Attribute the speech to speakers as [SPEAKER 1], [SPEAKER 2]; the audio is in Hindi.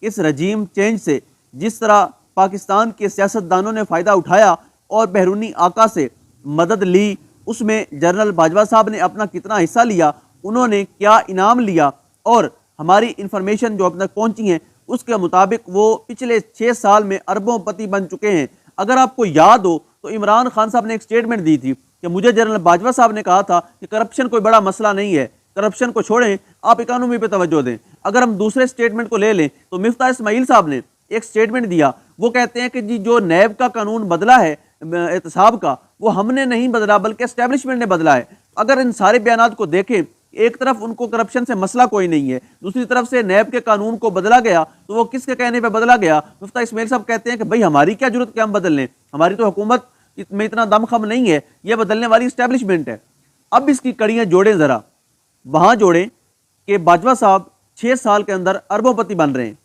[SPEAKER 1] इस रजीम चेंज से जिस तरह पाकिस्तान के सियासतदानों ने फ़ायदा उठाया और बैरूनी आका से मदद ली, उसमें जनरल बाजवा साहब ने अपना कितना हिस्सा लिया, उन्होंने क्या इनाम लिया, और हमारी इंफॉर्मेशन जो अब तक पहुंची है उसके मुताबिक वो पिछले 6 साल में अरबोंपति बन चुके हैं। अगर आपको याद हो तो इमरान खान साहब ने एक स्टेटमेंट दी थी कि मुझे जनरल बाजवा साहब ने कहा था कि करप्शन कोई बड़ा मसला नहीं है, करप्शन को छोड़ें, आप इकोनॉमी पे तवज्जो दें। अगर हम दूसरे स्टेटमेंट को ले लें तो मिफ्ता इस्माइल साहब ने एक स्टेटमेंट दिया, वो कहते हैं कि जी जो नैब का कानून बदला है एहतसाब का, वो हमने नहीं बदला बल्कि एस्टेब्लिशमेंट ने बदला है। अगर इन सारे बयानात को देखें, एक तरफ उनको करप्शन से मसला कोई नहीं है, दूसरी तरफ से नैब के कानून को बदला गया तो वो किसके कहने पे बदला गया? मुफ्ता इस्माइल साहब कहते हैं कि भाई हमारी क्या जरूरत कि हम बदल लें, हमारी तो हुकूमत में इतना दमखम नहीं है, ये बदलने वाली एस्टेब्लिशमेंट है। अब इसकी कड़ियां जोड़ें, जरा वहां जोड़ें कि बाजवा साहब 6 साल के अंदर अरबोंपति बन रहे हैं।